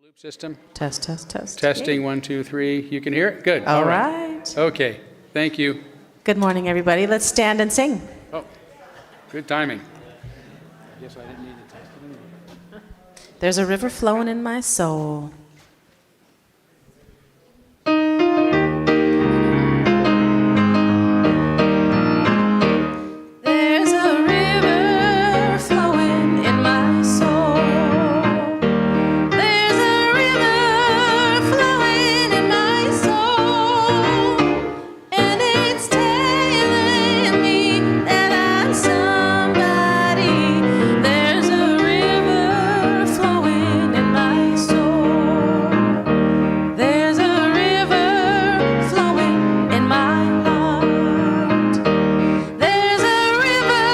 Loop system. Test, test, test. Testing, Yay. 1, 2, 3. You can hear it? Good. All right. Okay. Thank you. Good morning, everybody. Let's stand and sing. Oh, good timing. I guess I didn't need to test it anyway. There's a river flowing in my soul. There's a river flowing in my soul. There's a river flowing in my soul. And it's telling me that I'm somebody. There's a river flowing in my soul. There's a river flowing in my heart. There's a river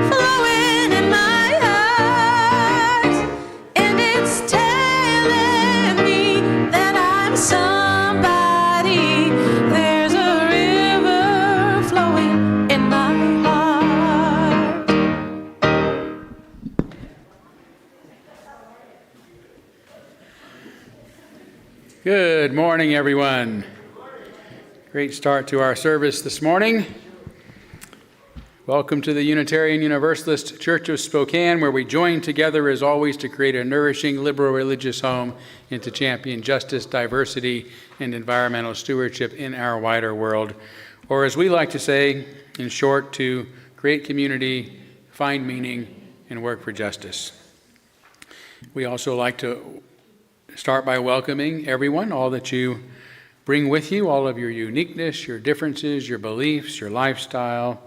flowing in my heart. And it's telling me that I'm somebody. There's a river flowing in my heart. Good morning, everyone. Great start to our service this morning. Welcome to the Unitarian Universalist Church of Spokane, where we join together as always to create a nourishing liberal religious home and to champion justice, diversity, and environmental stewardship in our wider world. Or as we like to say, in short, to create community, find meaning, and work for justice. We also like to start by welcoming everyone, all that you bring with you, all of your uniqueness, your differences, your beliefs, your lifestyle.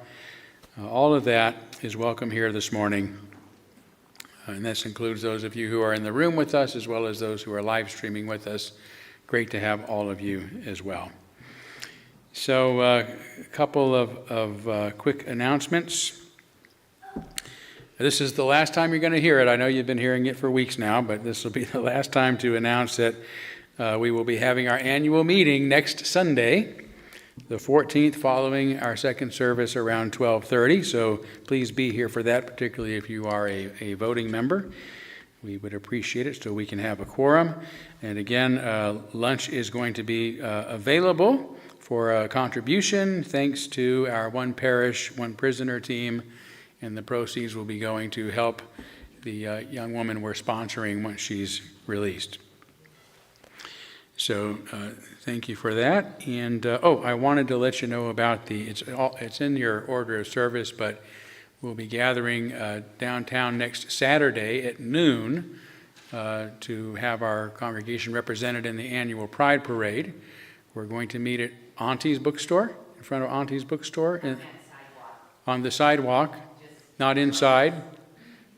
All of that is welcome here this morning. And this includes those of you who are in the room with us, as well as those who are live streaming with us. Great to have all of you as well. So a couple of quick announcements. This is the last time you're going to hear it. I know you've been hearing it for weeks now, but this will be the last time to announce that we will be having our annual meeting next Sunday, the 14th, following our second service around 12:30. So please be here for that, particularly if you are a voting member. We would appreciate it so we can have a quorum. And again, lunch is going to be available for a contribution, thanks to our One Parish, One Prisoner team. And the proceeds will be going to help the young woman we're sponsoring once she's released. So thank you for that. And I wanted to let you know about it's in your order of service, but we'll be gathering downtown next Saturday at noon to have our congregation represented in the annual Pride Parade. We're going to meet at Auntie's Bookstore, in front of Auntie's Bookstore, on the sidewalk. Not inside,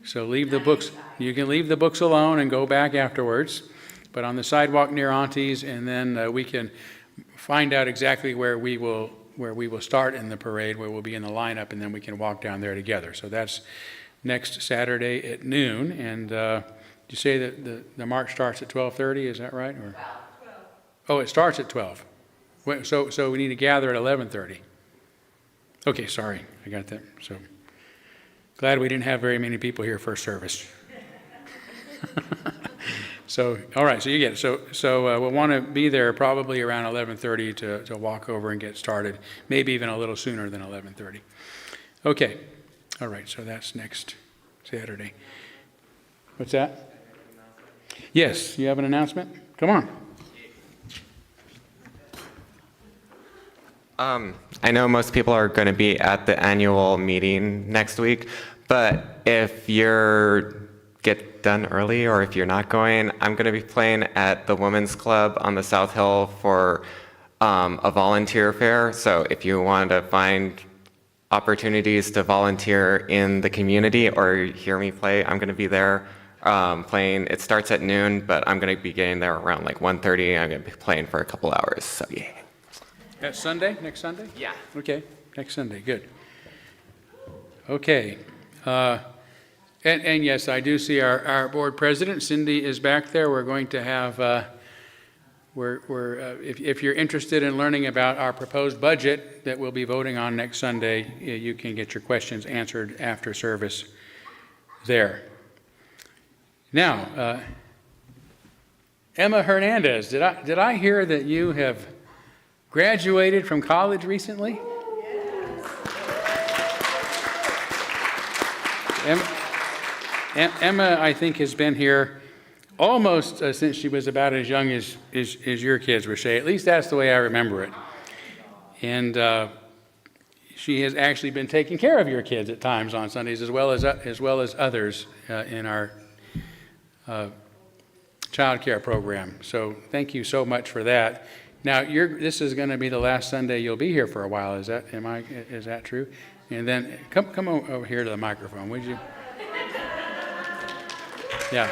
so leave the books. You can leave the books alone and go back afterwards, but on the sidewalk near Auntie's, and then we can find out exactly where we will start in the parade, where we'll be in the lineup, and then we can walk down there together. So that's next Saturday at noon. And you say that the march starts at 12:30? Is that right? Or 12. Oh, it starts at 12. So we need to gather at 11:30. Okay, sorry, I got that. So. Glad we didn't have very many people here first service. So, all right, so you get it. So we'll want to be there probably around 11:30 to walk over and get started, maybe even a little sooner than 11:30. Okay, all right, so that's next Saturday. What's that? Yes, you have an announcement? Come on. I know most people are going to be at the annual meeting next week, but if you're get done early or if you're not going, I'm going to be playing at the Women's Club on the South Hill for a volunteer fair. So if you want to find opportunities to volunteer in the community or hear me play, I'm going to be there playing. It starts at noon, but I'm going to be getting there around like 1:30. I'm going to be playing for a couple hours. So yeah. That's Sunday? Next Sunday? Yeah. Okay, next Sunday, good. Okay. And yes, I do see our board president, Cindy, is back there. We're going to have, if you're interested in learning about our proposed budget that we'll be voting on next Sunday, you can get your questions answered after service there. Now, Emma Hernandez, did I hear that you have graduated from college recently? Emma, I think, has been here almost since she was about as young as your kids were, Shay. At least that's the way I remember it. And she has actually been taking care of your kids at times on Sundays, as well as others in our child care program. So thank you so much for that. Now, this is going to be the last Sunday you'll be here for a while. Is that true? And then come over here to the microphone, would you? Yeah.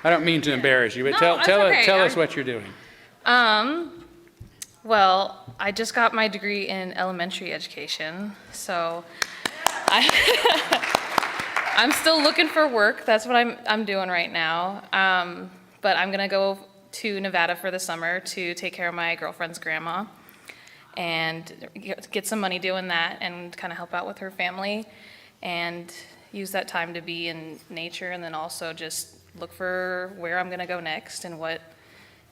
I don't mean to embarrass you, but No, tell us what you're doing. Well, I just got my degree in elementary education, so I'm still looking for work. That's what I'm doing right now. But I'm gonna go to Nevada for the summer to take care of my girlfriend's grandma and get some money doing that and kind of help out with her family and use that time to be in nature, and then also just look for where I'm gonna go next and what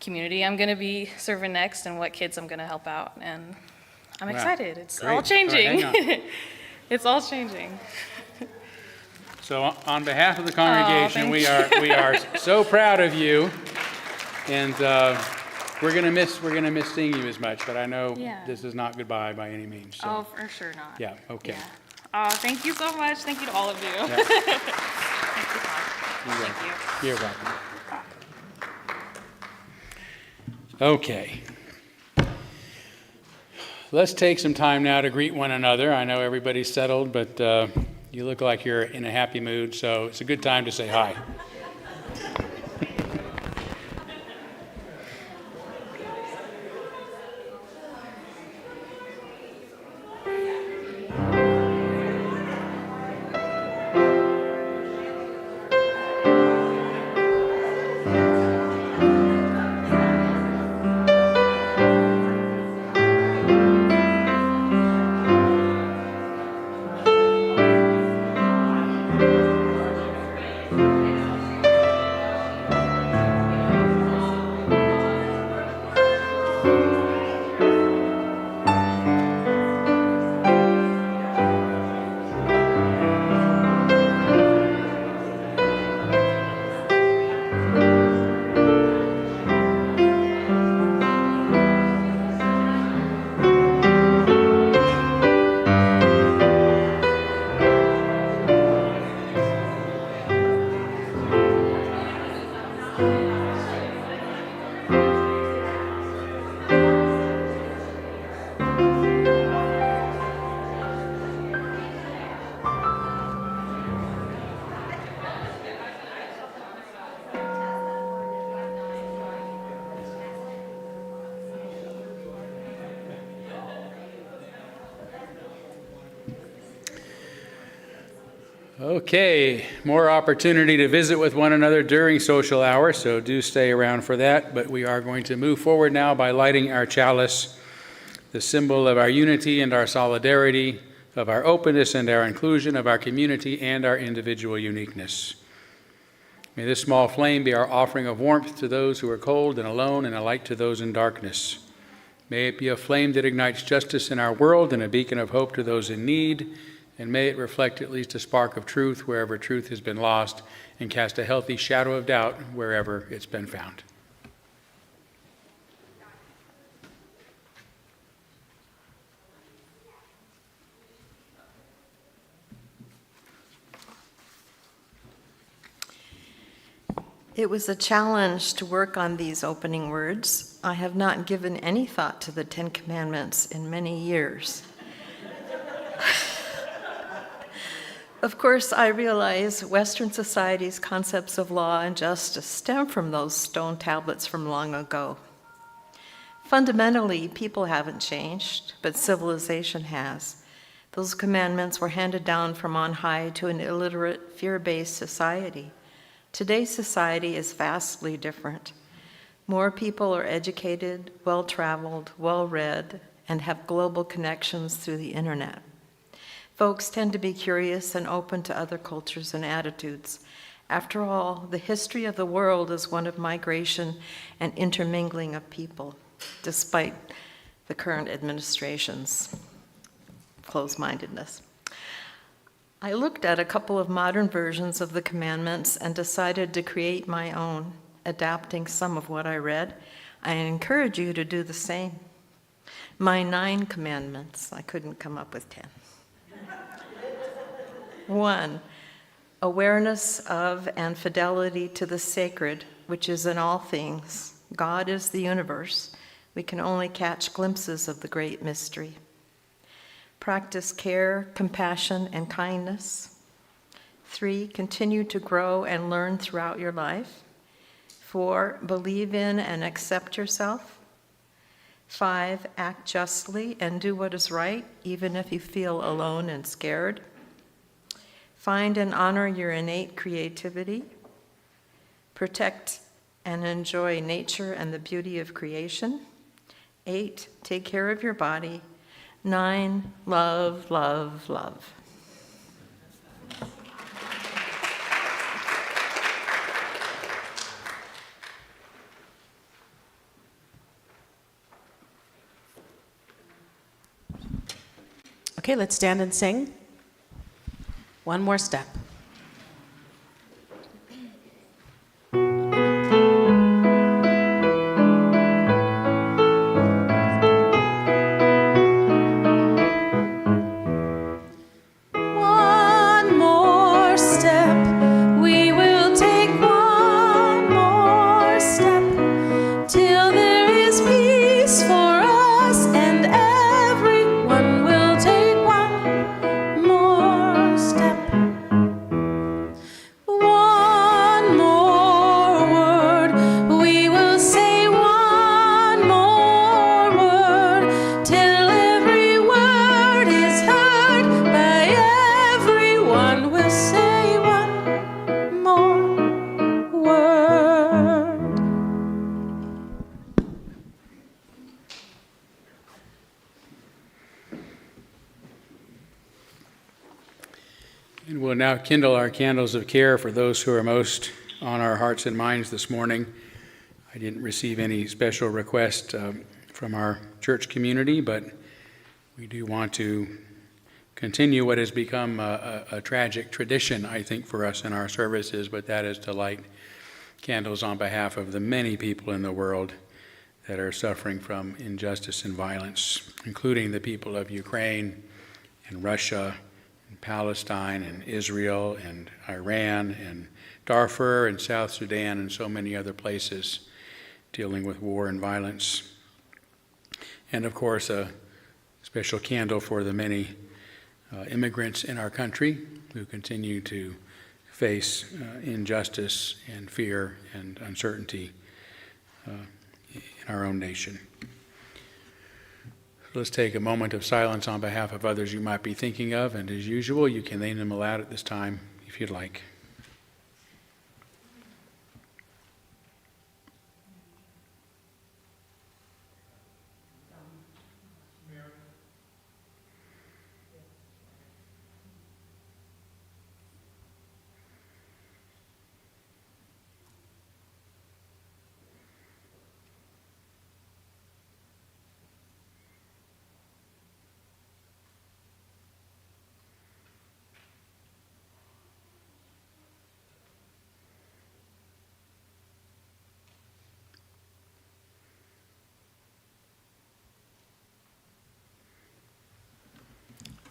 community I'm gonna be serving next and what kids I'm gonna help out. And I'm excited. It's Great. all changing. All right, hang on. It's all changing. So on behalf of the congregation, thank we are so proud of you, and we're gonna miss seeing you as much. But I know this is not goodbye by any means. So. Oh, for sure not. Yeah. Okay. Yeah. Oh, thank you so much. Thank you to all of you. Yeah. Thank you, Todd. Thank you. You're welcome. Okay. Let's take some time now to greet one another. I know everybody's settled, but you look like you're in a happy mood, so it's a good time to say hi. Okay, more opportunity to visit with one another during social hour, so do stay around for that. But we are going to move forward now by lighting our chalice, the symbol of our unity and our solidarity, of our openness and our inclusion, of our community and our individual uniqueness. May this small flame be our offering of warmth to those who are cold and alone, and a light to those in darkness. May it be a flame that ignites justice in our world and a beacon of hope to those in need. And may it reflect at least a spark of truth wherever truth has been lost, and cast a healthy shadow of doubt wherever it's been found. It was a challenge to work on these opening words. I have not given any thought to the Ten Commandments in many years. Of course, I realize Western society's concepts of law and justice stem from those stone tablets from long ago. Fundamentally, people haven't changed, but civilization has. Those commandments were handed down from on high to an illiterate, fear-based society. Today's society is vastly different. More people are educated, well-traveled, well-read, and have global connections through the internet. Folks tend to be curious and open to other cultures and attitudes, After all, the history of the world is one of migration and intermingling of people, despite the current administration's closed-mindedness. I looked at a couple of modern versions of the commandments and decided to create my own, adapting some of what I read. I encourage you to do the same. My 9 commandments, I couldn't come up with 10. 1, awareness of and fidelity to the sacred, which is in all things. God is the universe. We can only catch glimpses of the great mystery. Practice care, compassion, and kindness. 3, continue to grow and learn throughout your life. 4, believe in and accept yourself. 5, act justly and do what is right, even if you feel alone and scared. Find and honor your innate creativity. Protect and enjoy nature and the beauty of creation. 8, take care of your body. 9, love, love, love. Okay, let's stand and sing. One more step. One more step. We will take one more step till there is peace for us, and everyone will take one more step. One more word. We will say one more word till every word is heard by everyone. We'll say one more word. And we'll now kindle our candles of care for those who are most on our hearts and minds this morning. I didn't receive any special request from our church community, but we do want to continue what has become a tragic tradition, I think, for us in our services, but that is to light candles on behalf of the many people in the world that are suffering from injustice and violence, including the people of Ukraine and Russia, Palestine and Israel and Iran and Darfur and South Sudan and so many other places dealing with war and violence. And of course, a special candle for the many immigrants in our country who continue to face injustice and fear and uncertainty in our own nation. Let's take a moment of silence on behalf of others you might be thinking of, and as usual, you can name them aloud at this time if you'd like.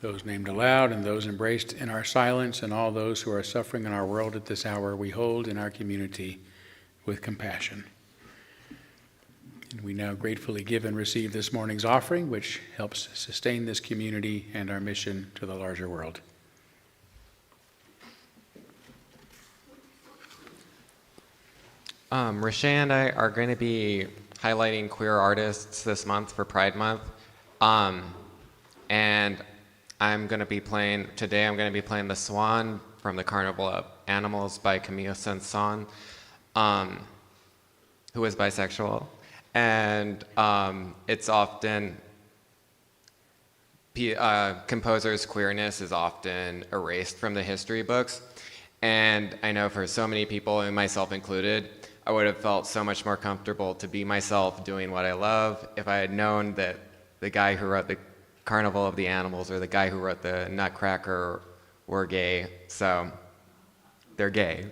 Those named aloud and those embraced in our silence, and all those who are suffering in our world at this hour, we hold in our community with compassion. And we now gratefully give and receive this morning's offering, which helps sustain this community and our mission to the larger world. Rashay and I are going to be highlighting queer artists this month for Pride Month. And I'm going to be playing The Swan from the Carnival of Animals by Camille Saint-Saëns, who is bisexual. And it's often, composers' queerness is often erased from the history books. And I know for so many people, and myself included, I would have felt so much more comfortable to be myself doing what I love if I had known that the guy who wrote the Carnival of the Animals or the guy who wrote the Nutcracker were gay. So they're gay.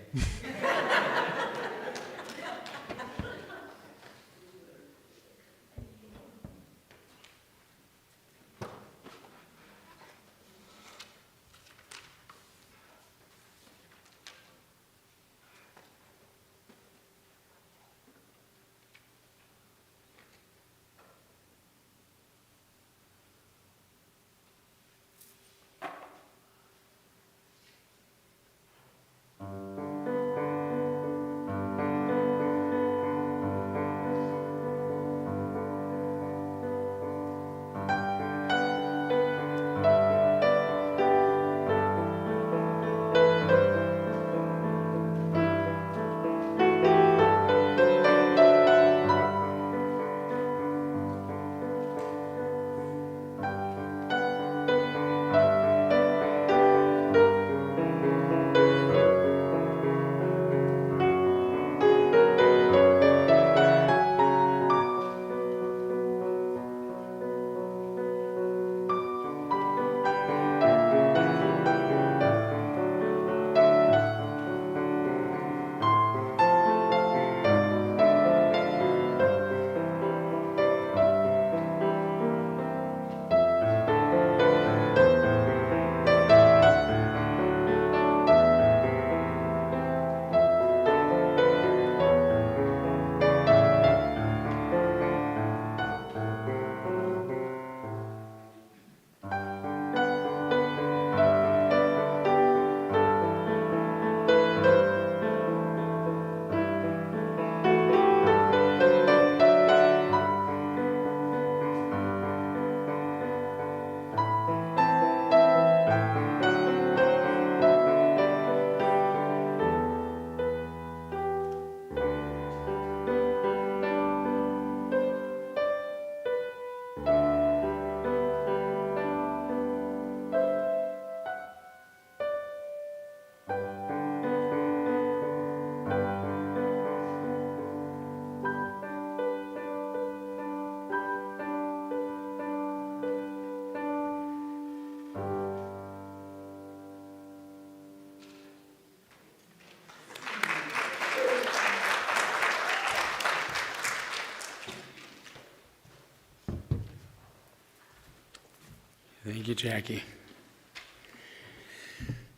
Thank you, Jackie.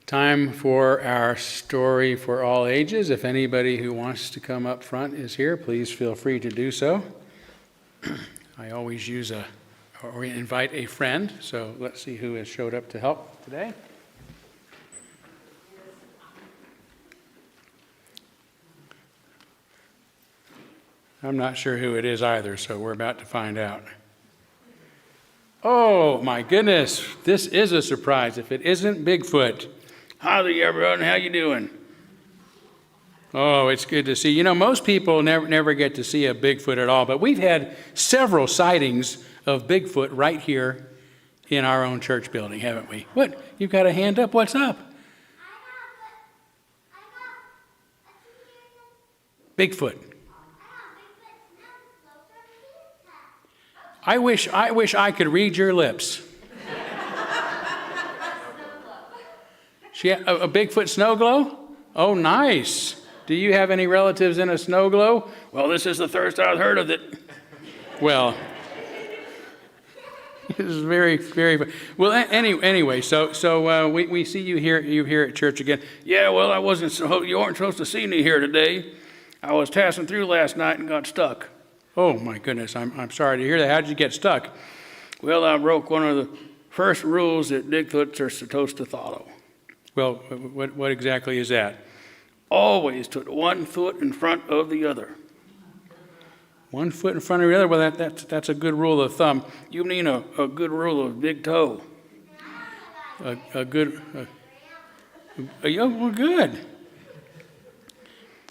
Time for our story for all ages. If anybody who wants to come up front is here, please feel free to do so. I always or invite a friend, so let's see who has showed up to help today. I'm not sure who it is either, so we're about to find out. Oh, my goodness, this is a surprise. If it isn't Bigfoot. Howdy, everyone. How you doing? Oh, it's good to see. You know, most people never get to see a Bigfoot at all, but we've had several sightings of Bigfoot right here in our own church building, haven't we? What? You've got a hand up? What's up? Bigfoot. I wish I could read your lips. A Bigfoot snow glow? Oh, nice. Do you have any relatives in a snow glow? Well, this is the first I've heard of it. Well, this is very, very. Well, anyway, so we see you here at church again. Yeah, well, you weren't supposed to see me here today. I was passing through last night and got stuck. Oh my goodness, I'm sorry to hear that. How did you get stuck? Well, I broke one of the first rules that Bigfoots are supposed to follow. Well, what exactly is that? Always put one foot in front of the other. 1 foot in front of the other? Well, that's a good rule of thumb. You mean a good rule of big toe? Well, good.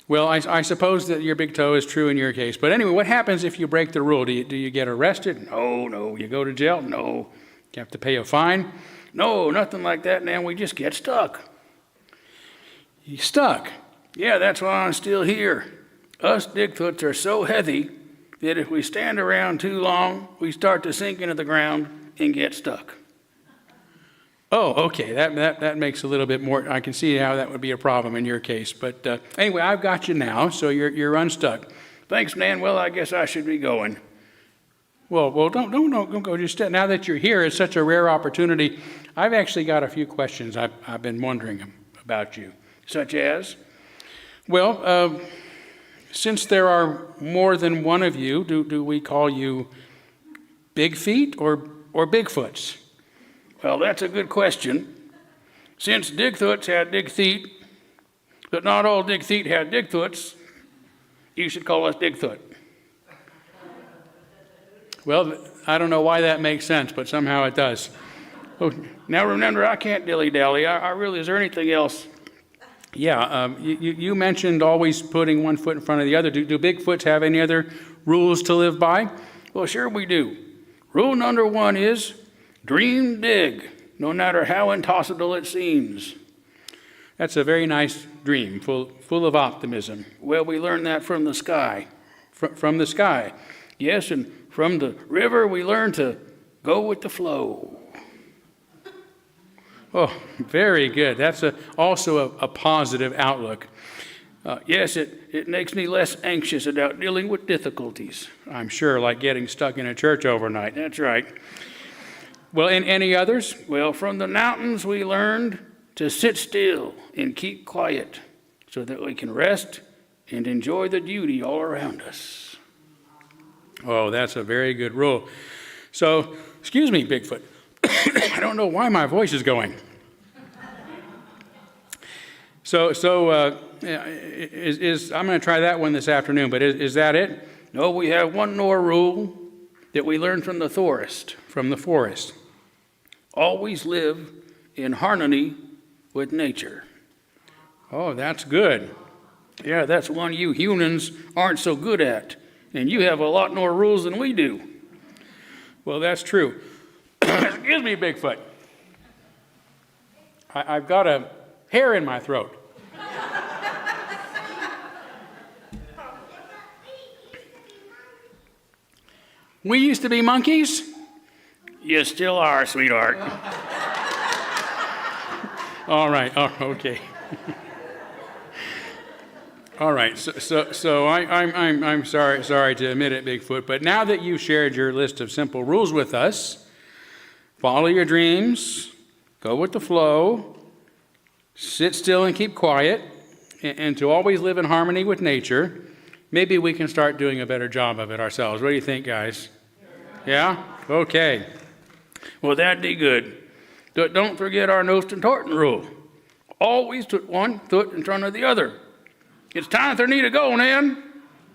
Well, I suppose that your big toe is true in your case. But anyway, what happens if you break the rule? Do you get arrested? No. You go to jail? No. You have to pay a fine? No, nothing like that, man. We just get stuck. He's stuck. Yeah, that's why I'm still here. Us Bigfoots are so heavy that if we stand around too long, we start to sink into the ground and get stuck. Oh, okay, that makes a little bit more, I can see how that would be a problem in your case. But anyway, I've got you now, so you're unstuck. Thanks, Nan. Well, I guess I should be going. Well, don't go. Just now that you're here, it's such a rare opportunity. I've actually got a few questions I've been wondering about you. Such as? Well, since there are more than one of you, do we call you Big Feet or Bigfoots? Well, that's a good question. Since Digfoots had Dig Feet, but not all Dig Feet had Digfoots, you should call us Digfoot. Well, I don't know why that makes sense, but somehow it does. Oh, now remember, I can't dilly-dally. I really, is there anything else? Yeah, you mentioned always putting one foot in front of the other. Do Bigfoots have any other rules to live by? Well, sure we do. Rule number 1 is dream big, no matter how impossible it seems. That's a very nice dream, full of optimism. Well, we learned that from the sky. From the sky. Yes, and from the river we learn to go with the flow. Oh, very good. That's also a positive outlook. Yes, it makes me less anxious about dealing with difficulties. I'm sure, like getting stuck in a church overnight. That's right. Well, and any others? Well, from the mountains we learned to sit still and keep quiet so that we can rest and enjoy the beauty all around us. Oh, that's a very good rule. So, excuse me, Bigfoot. I don't know why my voice is going. So I'm going to try that one this afternoon, but is that it? No, we have one more rule that we learned from the forest. Always live in harmony with nature. Oh, that's good. Yeah, that's one you humans aren't so good at, and you have a lot more rules than we do. Well, that's true. Excuse me, Bigfoot. I've got a hair in my throat. We used to be monkeys? You still are, sweetheart. All right, okay. All right, so I'm sorry to admit it, Bigfoot, but now that you've shared your list of simple rules with us, follow your dreams, go with the flow, sit still and keep quiet, and to always live in harmony with nature, maybe we can start doing a better job of it ourselves. What do you think, guys? Yeah? Okay. Well, that'd be good. Don't forget our most important rule. Always put one foot in front of the other. It's time for me to go, Nan.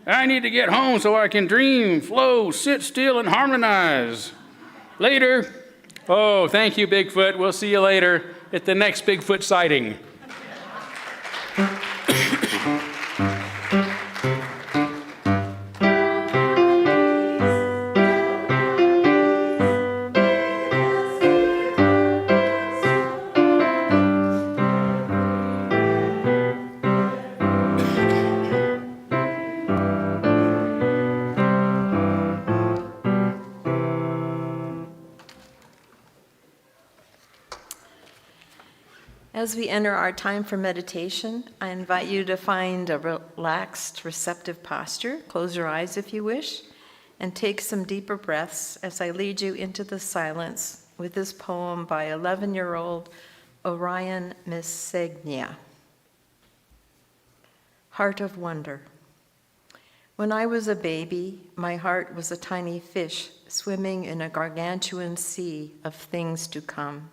I need to get home so I can dream, flow, sit still, and harmonize. Later. Oh, thank you, Bigfoot. We'll see you later at the next Bigfoot sighting. As we enter our time for meditation, I invite you to find a relaxed, receptive posture. Close your eyes if you wish, and take some deeper breaths as I lead you into the silence with this poem by 11-year-old Orion Messegnia. Heart of Wonder. When I was a baby, my heart was a tiny fish swimming in a gargantuan sea of things to come.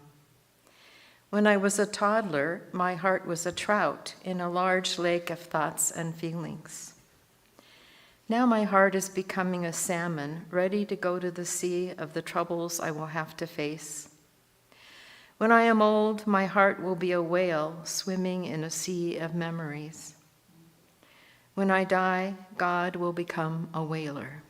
When I was a toddler, my heart was a trout in a large lake of thoughts and feelings. Now my heart is becoming a salmon, ready to go to the sea of the troubles I will have to face. When I am old, my heart will be a whale swimming in a sea of memories. When I die, God will become a whaler.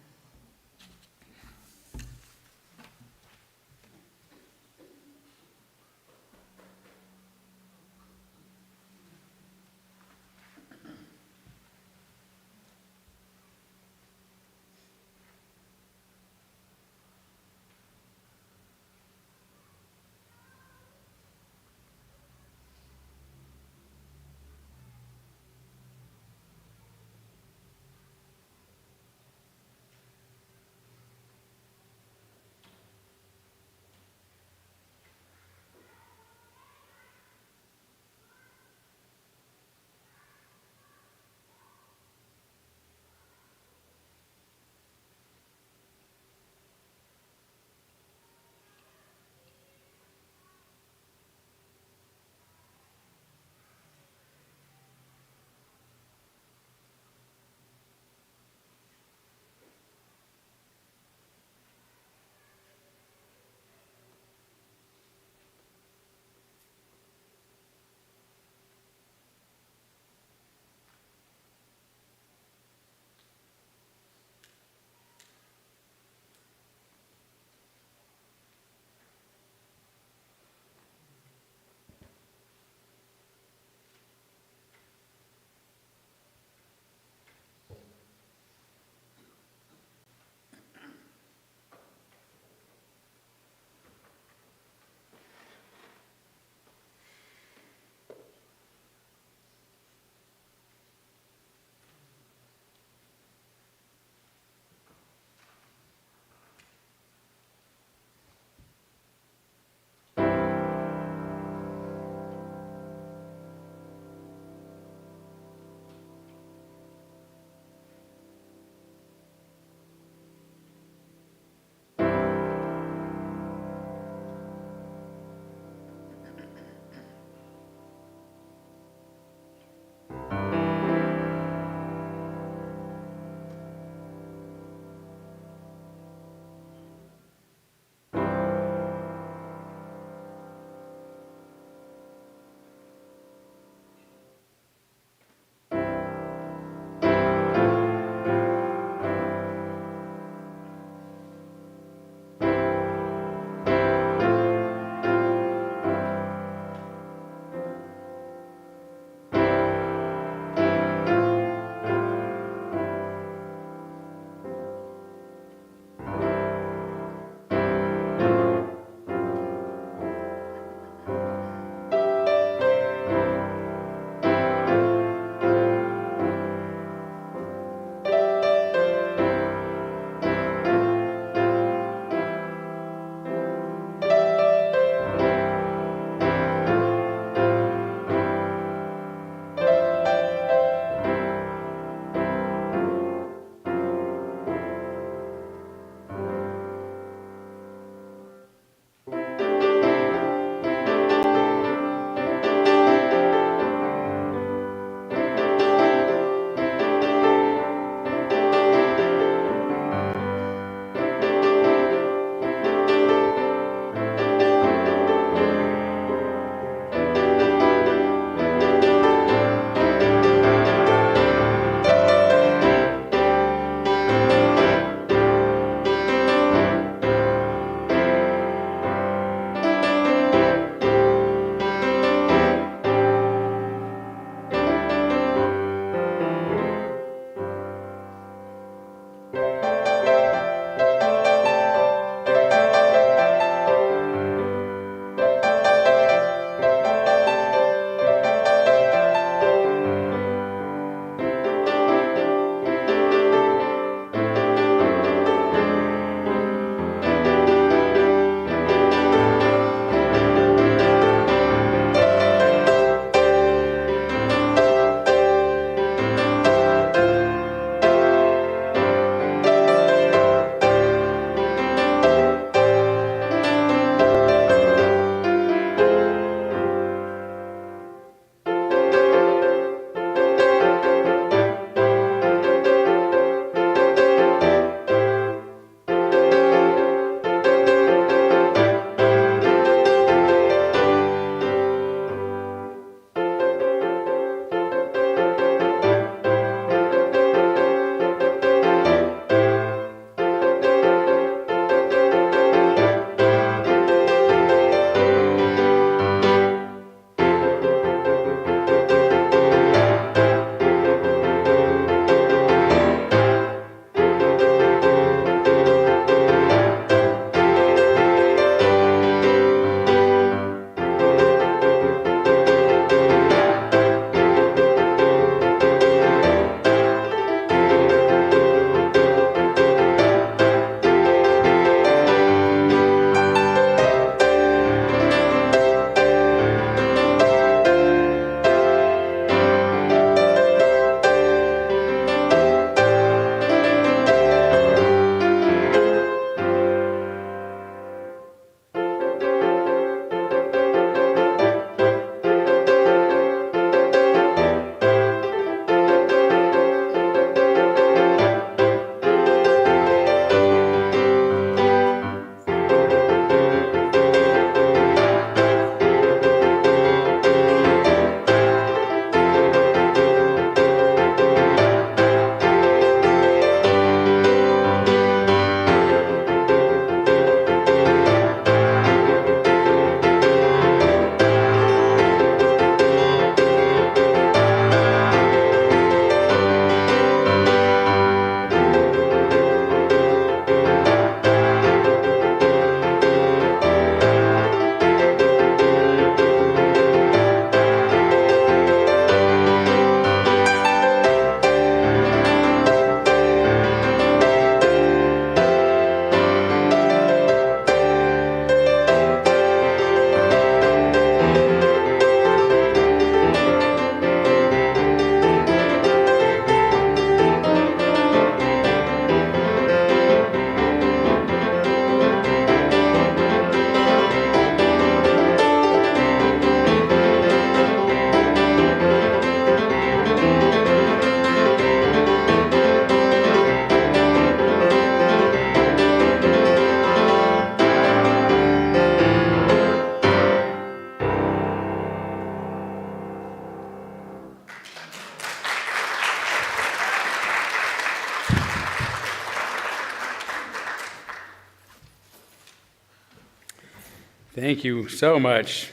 Thank you so much.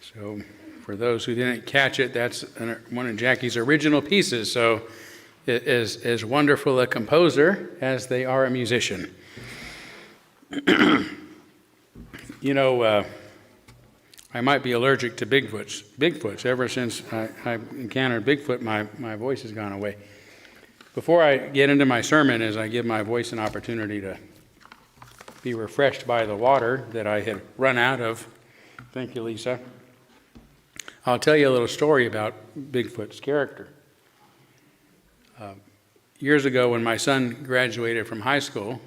So for those who didn't catch it, that's one of Jackie's original pieces. So it is as wonderful a composer as they are a musician. You know, I might be allergic to Bigfoots. Ever since I encountered Bigfoot, my voice has gone away. Before I get into my sermon, as I give my voice an opportunity to be refreshed by the water that I had run out of, thank you, Lisa, I'll tell you a little story about Bigfoot's character. Years ago, when my son graduated from high school,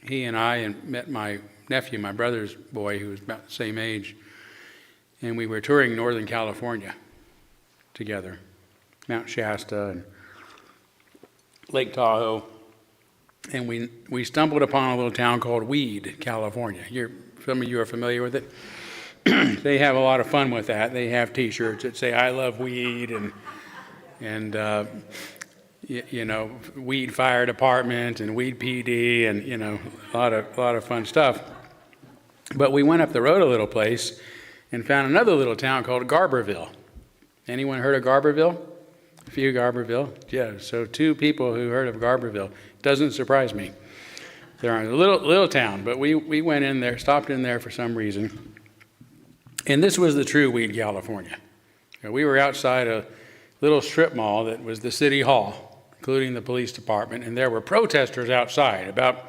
he and I met my nephew, my brother's boy, who was about the same age, and we were touring Northern California together, Mount Shasta and Lake Tahoe, and we stumbled upon a little town called Weed, California. Some of you are familiar with it. They have a lot of fun with that. They have T-shirts that say "I love weed" and you know, Weed Fire Department and Weed PD, and you know, a lot of fun stuff. But we went up the road a little place and found another little town called Garberville. Anyone heard of Garberville? A few Garberville? Yeah, so 2 people who heard of Garberville. Doesn't surprise me. They're a little town, but we went in there, stopped in there for some reason. And this was the true Weed, California. We were outside a little strip mall that was the city hall, including the police department, and there were protesters outside, about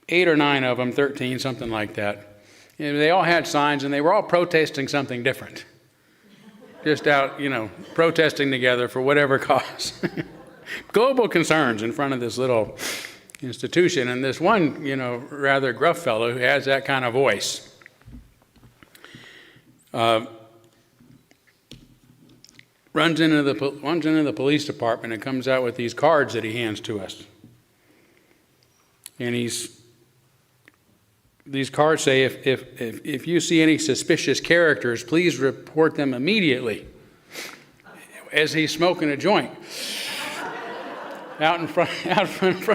8 or 9 of them, 13, something like that. And they all had signs, and they were all protesting something different. Just out, you know, protesting together for whatever cause. Global concerns in front of this little institution. And this one, you know, rather gruff fellow who has that kind of voice runs into the police department and comes out with these cards that he hands to us. And these cards say, if you see any suspicious characters, please report them immediately. As he's smoking a joint out in front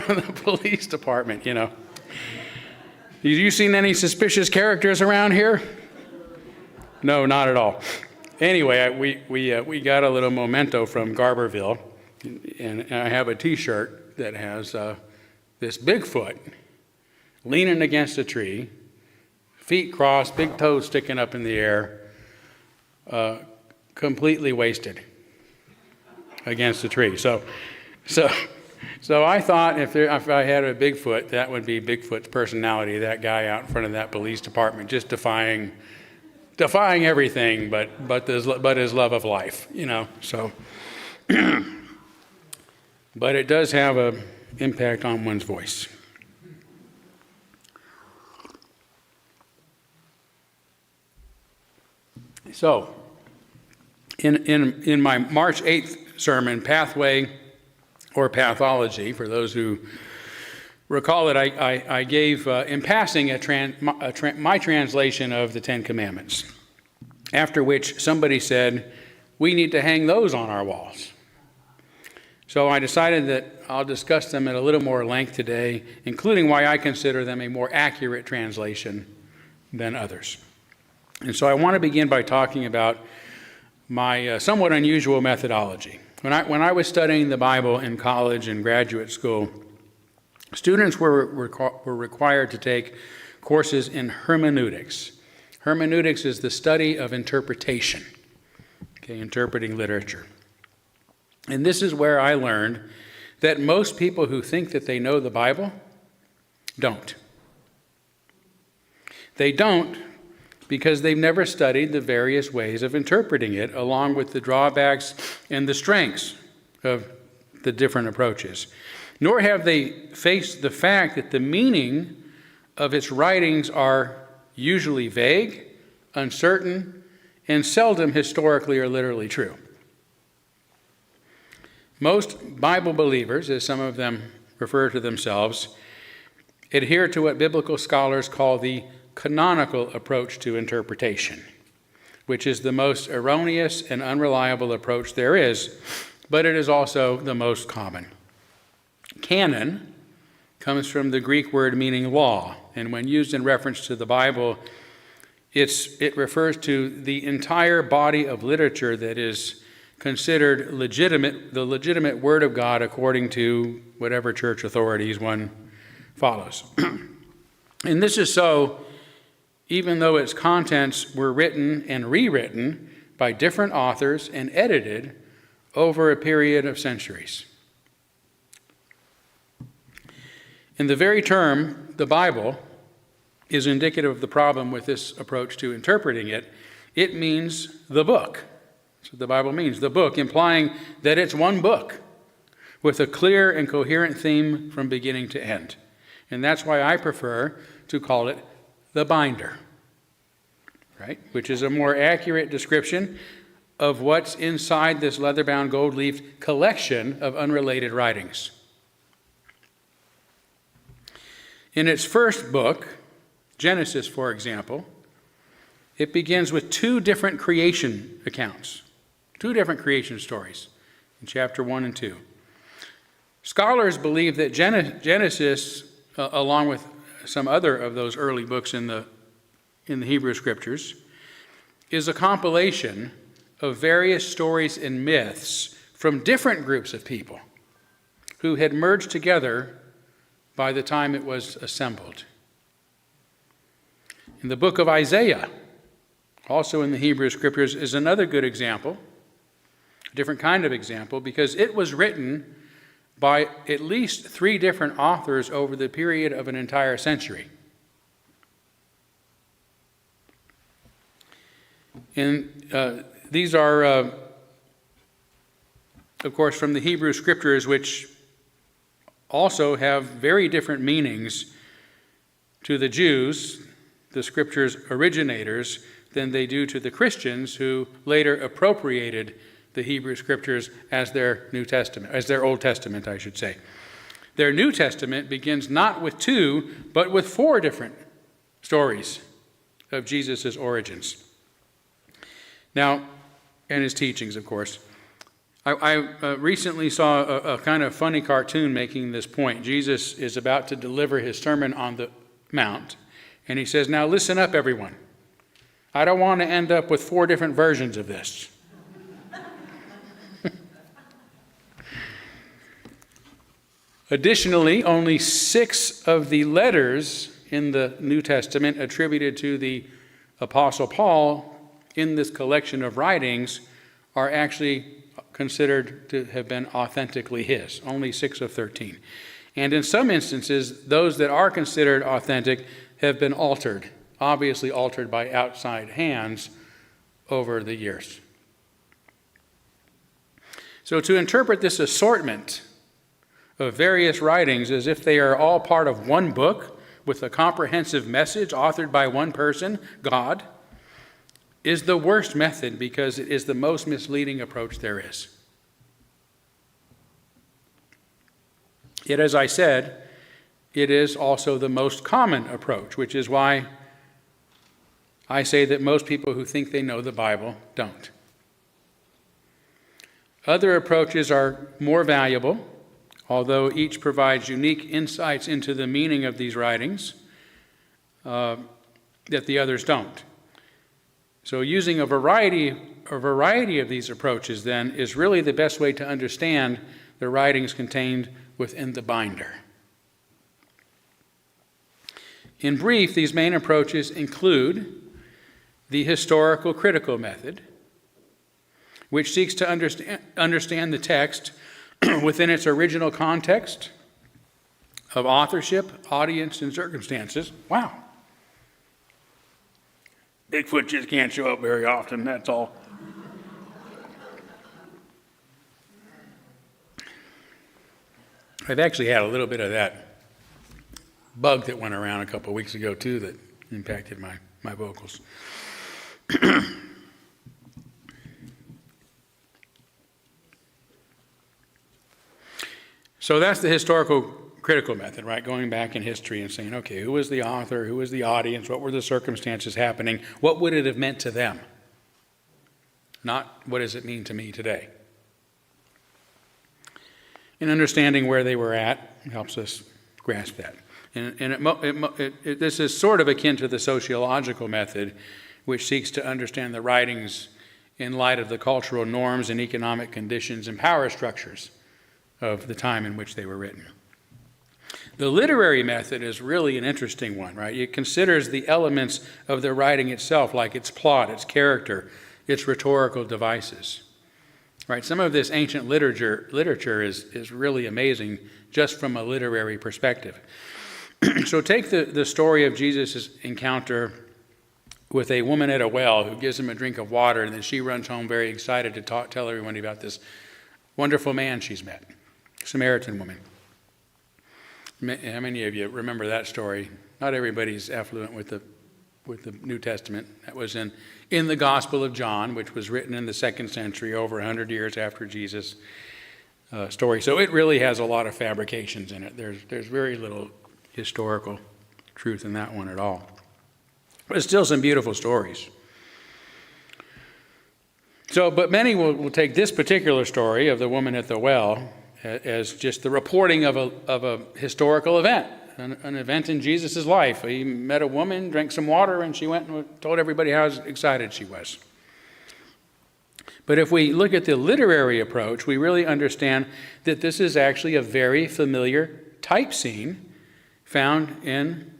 of the police department, you know. Have you seen any suspicious characters around here? No, not at all. Anyway, we got a little memento from Garberville, and I have a T-shirt that has this Bigfoot leaning against a tree, feet crossed, big toes sticking up in the air, completely wasted against the tree. So I thought if I had a Bigfoot, that would be Bigfoot's personality, that guy out in front of that police department, just defying everything but his love of life, you know. So, but it does have an impact on one's voice. So, in my March 8th sermon, Pathway or Pathology, for those who recall it, I gave, in passing, my translation of the 10 Commandments, after which somebody said, we need to hang those on our walls. So I decided that I'll discuss them at a little more length today, including why I consider them a more accurate translation than others. And so I want to begin by talking about my somewhat unusual methodology. When I was studying the Bible in college and graduate school, students were required to take courses in hermeneutics. Hermeneutics is the study of interpretation, interpreting literature. And this is where I learned that most people who think that they know the Bible don't. They don't because they've never studied the various ways of interpreting it, along with the drawbacks and the strengths of the different approaches. Nor have they faced the fact that the meaning of its writings are usually vague, uncertain, and seldom historically or literally true. Most Bible believers, as some of them refer to themselves, adhere to what biblical scholars call the canonical approach to interpretation, which is the most erroneous and unreliable approach there is, but it is also the most common. Canon comes from the Greek word meaning law, and when used in reference to the Bible, It refers to the entire body of literature that is considered legitimate, the legitimate Word of God according to whatever church authorities one follows. And this is so even though its contents were written and rewritten by different authors and edited over a period of centuries. In the very term, the Bible, is indicative of the problem with this approach to interpreting it. It means the book. That's what the Bible means, the book, implying that it's one book with a clear and coherent theme from beginning to end. And that's why I prefer to call it the binder, right? Which is a more accurate description of what's inside this leather-bound gold-leafed collection of unrelated writings. In its first book, Genesis, for example, it begins with two different creation accounts, two different creation stories in chapter 1 and 2. Scholars believe that Genesis, along with some other of those early books in the Hebrew Scriptures, is a compilation of various stories and myths from different groups of people who had merged together by the time it was assembled. In the book of Isaiah, also in the Hebrew Scriptures, is another good example, a different kind of example, because it was written by at least 3 different authors over the period of an entire century. And these are, of course, from the Hebrew Scriptures, which also have very different meanings to the Jews, the Scriptures' originators, than they do to the Christians who later appropriated the Hebrew Scriptures as their New Testament, as their Old Testament, I should say. Their New Testament begins not with 2, but with 4 different stories of Jesus' origins. Now, and his teachings, of course. I recently saw a kind of funny cartoon making this point. Jesus is about to deliver his Sermon on the Mount, and he says, "Now listen up, everyone. I don't want to end up with 4 different versions of this." Additionally, only 6 of the letters in the New Testament attributed to the Apostle Paul in this collection of writings are actually considered to have been authentically his, only 6 of 13. And in some instances, those that are considered authentic have been altered, obviously altered by outside hands over the years. So to interpret this assortment of various writings as if they are all part of one book with a comprehensive message authored by one person, God, is the worst method because it is the most misleading approach there is. Yet, as I said, it is also the most common approach, which is why I say that most people who think they know the Bible don't. Other approaches are more valuable, although each provides unique insights into the meaning of these writings that the others don't. So using a variety of these approaches, then, is really the best way to understand the writings contained within the binder. In brief, these main approaches include the historical critical method, which seeks to understand the text within its original context of authorship, audience, and circumstances. Wow. Bigfoot just can't show up very often, that's all. I've actually had a little bit of that bug that went around a couple of weeks ago, too, that impacted my vocals. So that's the historical critical method, right? Going back in history and saying, okay, who was the author? Who was the audience? What were the circumstances happening? What would it have meant to them? Not what does it mean to me today? And understanding where they were at helps us grasp that. This is sort of akin to the sociological method, which seeks to understand the writings in light of the cultural norms and economic conditions and power structures of the time in which they were written. The literary method is really an interesting one, right? It considers the elements of the writing itself, like its plot, its character, its rhetorical devices. Right? Some of this ancient literature is really amazing just from a literary perspective. So take the story of Jesus' encounter with a woman at a well who gives him a drink of water, and then she runs home very excited to tell everyone about this wonderful man she's met, Samaritan woman. How many of you remember that story? Not everybody's affluent with the New Testament. That was in the Gospel of John, which was written in the 2nd century, over 100 years after Jesus' story. So it really has a lot of fabrications in it. There's very little historical truth in that one at all. But still some beautiful stories. But many will take this particular story of the woman at the well as just the reporting of a historical event, an event in Jesus' life. He met a woman, drank some water, and she went and told everybody how excited she was. But if we look at the literary approach, we really understand that this is actually a very familiar type scene found in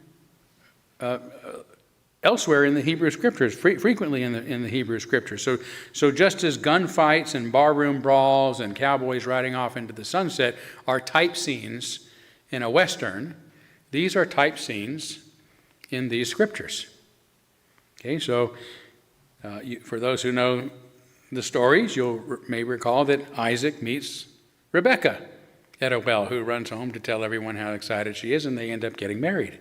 elsewhere in the Hebrew Scriptures, frequently in the Hebrew Scriptures. So just as gunfights and barroom brawls and cowboys riding off into the sunset are type scenes in a Western, these are type scenes in these Scriptures. Okay, so for those who know the stories, you may recall that Isaac meets Rebekah at a well, who runs home to tell everyone how excited she is, and they end up getting married.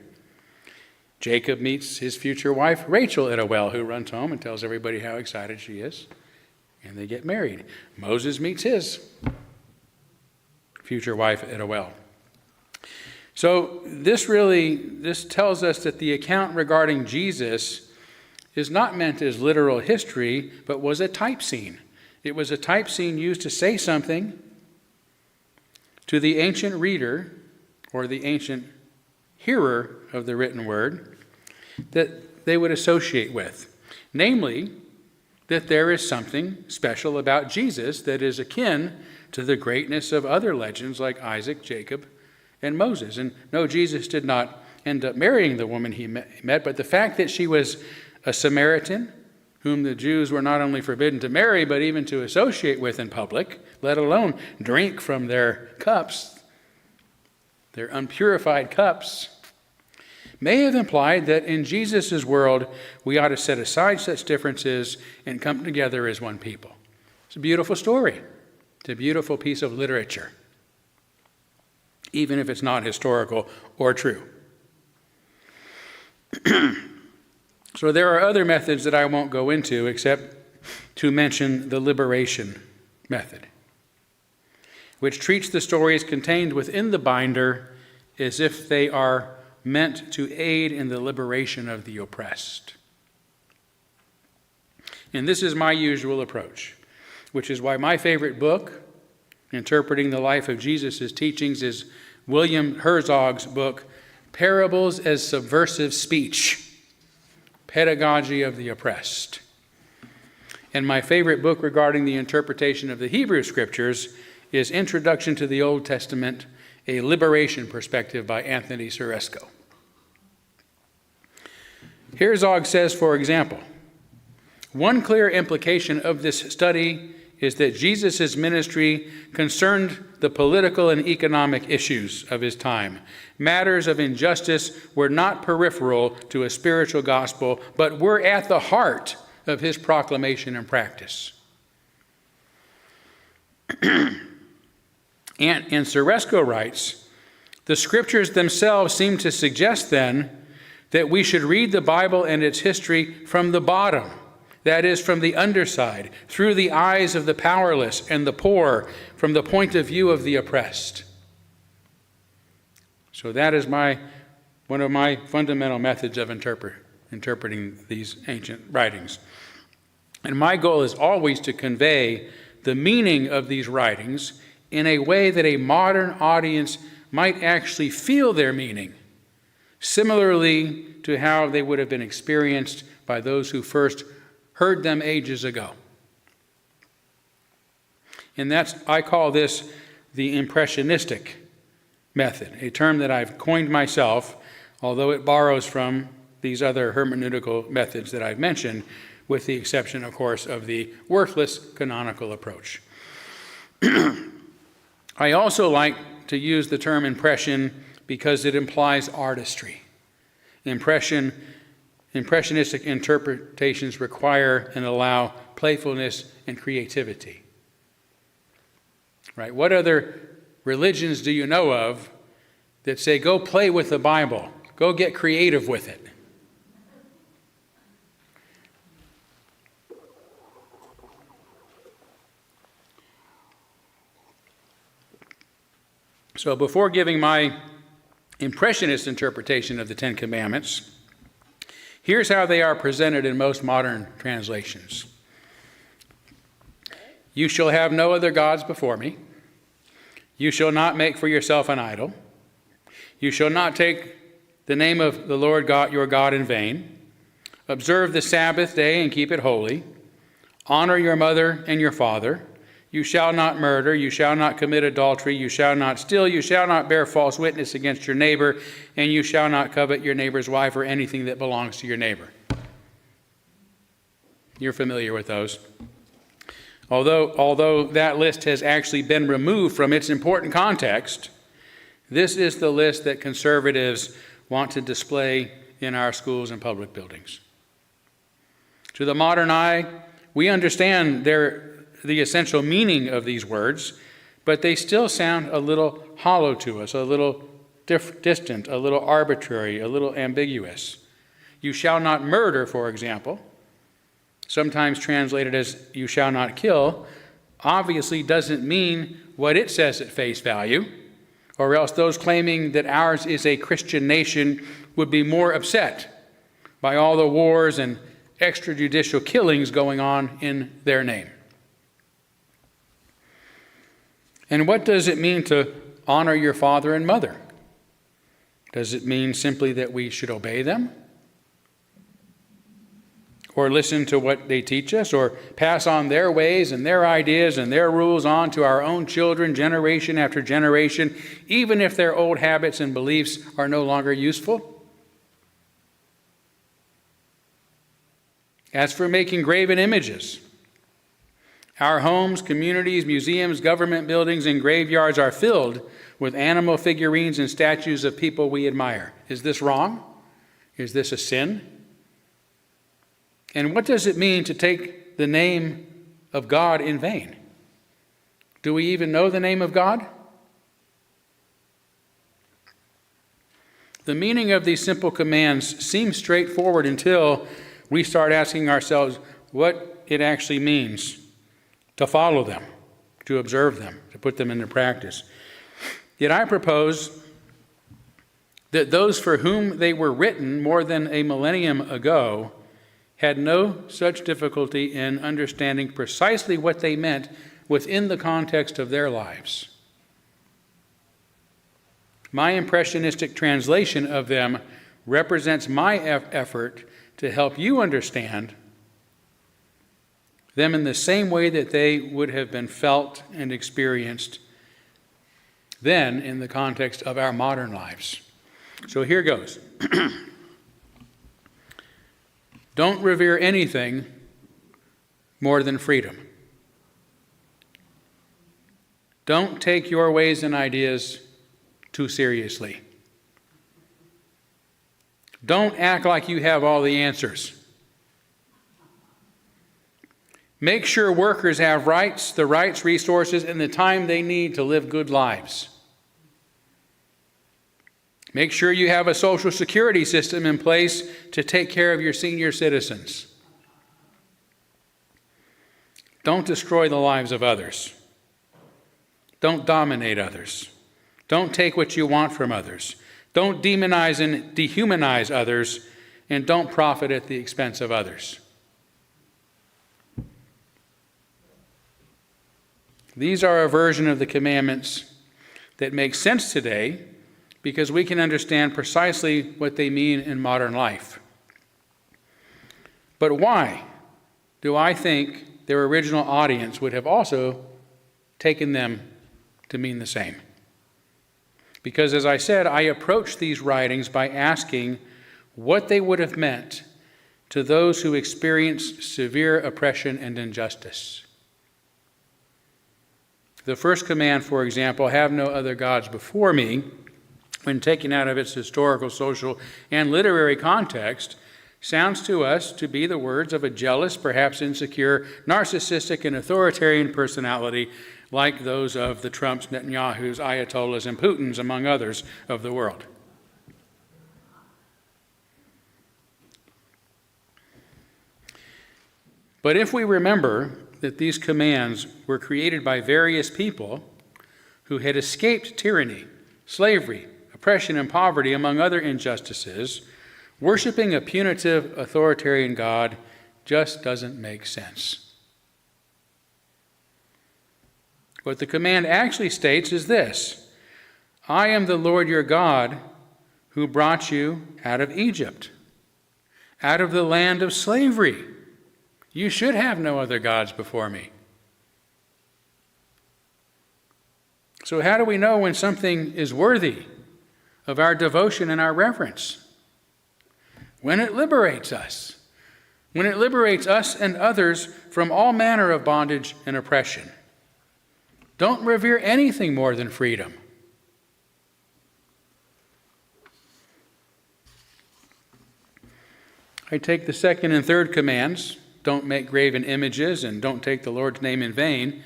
Jacob meets his future wife, Rachel, at a well, who runs home and tells everybody how excited she is, and they get married. Moses meets his future wife at a well. So this tells us that the account regarding Jesus is not meant as literal history, but was a type scene. It was a type scene used to say something to the ancient reader or the ancient hearer of the written word that they would associate with. Namely, that there is something special about Jesus that is akin to the greatness of other legends like Isaac, Jacob, and Moses. And no, Jesus did not end up marrying the woman he met, but the fact that she was a Samaritan, whom the Jews were not only forbidden to marry, but even to associate with in public, let alone drink from their cups, their unpurified cups, may have implied that in Jesus' world, we ought to set aside such differences and come together as one people. It's a beautiful story. It's a beautiful piece of literature, even if it's not historical or true. So there are other methods that I won't go into except to mention the liberation method, which treats the stories contained within the binder as if they are meant to aid in the liberation of the oppressed. And this is my usual approach, which is why my favorite book, interpreting the life of Jesus' teachings, is William Herzog's book, Parables as Subversive Speech, Pedagogy of the Oppressed. And my favorite book regarding the interpretation of the Hebrew Scriptures is Introduction to the Old Testament, A Liberation Perspective by Anthony Suresco. Herzog says, for example, one clear implication of this study is that Jesus' ministry concerned the political and economic issues of his time. Matters of injustice were not peripheral to a spiritual gospel, but were at the heart of his proclamation and practice. And Suresco writes, the Scriptures themselves seem to suggest then that we should read the Bible and its history from the bottom, that is, from the underside, through the eyes of the powerless and the poor, from the point of view of the oppressed. So that is one of my fundamental methods of interpreting these ancient writings. And my goal is always to convey the meaning of these writings in a way that a modern audience might actually feel their meaning similarly to how they would have been experienced by those who first heard them ages ago. And I call this the impressionistic method, a term that I've coined myself, although it borrows from these other hermeneutical methods that I've mentioned, with the exception, of course, of the worthless canonical approach. I also like to use the term impression because it implies artistry. Impressionistic interpretations require and allow playfulness and creativity. Right? What other religions do you know of that say, go play with the Bible, go get creative with it? So before giving my impressionist interpretation of the Ten Commandments, here's how they are presented in most modern translations. You shall have no other gods before me. You shall not make for yourself an idol. You shall not take the name of the Lord God, your God in vain. Observe the Sabbath day and keep it holy. Honor your mother and your father. You shall not murder. You shall not commit adultery. You shall not steal. You shall not bear false witness against your neighbor. And you shall not covet your neighbor's wife or anything that belongs to your neighbor. You're familiar with those. Although that list has actually been removed from its important context, this is the list that conservatives want to display in our schools and public buildings. To the modern eye, we understand the essential meaning of these words, but they still sound a little hollow to us, a little distant, a little arbitrary, a little ambiguous. You shall not murder, for example, sometimes translated as you shall not kill, obviously doesn't mean what it says at face value, or else those claiming that ours is a Christian nation would be more upset by all the wars and extrajudicial killings going on in their name. And what does it mean to honor your father and mother? Does it mean simply that we should obey them? Or listen to what they teach us, or pass on their ways and their ideas and their rules on to our own children generation after generation, even if their old habits and beliefs are no longer useful? As for making graven images, our homes, communities, museums, government buildings, and graveyards are filled with animal figurines and statues of people we admire. Is this wrong? Is this a sin? And what does it mean to take the name of God in vain? Do we even know the name of God? The meaning of these simple commands seems straightforward until we start asking ourselves what it actually means to follow them, to observe them, to put them into practice. Yet I propose that those for whom they were written more than a millennium ago had no such difficulty in understanding precisely what they meant within the context of their lives. My impressionistic translation of them represents my effort to help you understand them in the same way that they would have been felt and experienced then in the context of our modern lives. So here goes. Don't revere anything more than freedom. Don't take your ways and ideas too seriously. Don't act like you have all the answers. Make sure workers have the rights, resources, and the time they need to live good lives. Make sure you have a social security system in place to take care of your senior citizens. Don't destroy the lives of others. Don't dominate others. Don't take what you want from others. Don't demonize and dehumanize others, and don't profit at the expense of others. These are a version of the commandments that make sense today, because we can understand precisely what they mean in modern life. But why do I think their original audience would have also taken them to mean the same? Because, as I said, I approach these writings by asking what they would have meant to those who experienced severe oppression and injustice. The first command, for example, have no other gods before me, when taken out of its historical, social, and literary context, sounds to us to be the words of a jealous, perhaps insecure, narcissistic, and authoritarian personality like those of the Trumps, Netanyahus, Ayatollahs, and Putins, among others, of the world. But if we remember that these commands were created by various people who had escaped tyranny, slavery, oppression, and poverty, among other injustices, worshiping a punitive, authoritarian God just doesn't make sense. What the command actually states is this: I am the Lord your God who brought you out of Egypt, out of the land of slavery. You should have no other gods before me. So how do we know when something is worthy of our devotion and our reverence? When it liberates us. When it liberates us and others from all manner of bondage and oppression. Don't revere anything more than freedom. I take the second and third commands, don't make graven images and don't take the Lord's name in vain,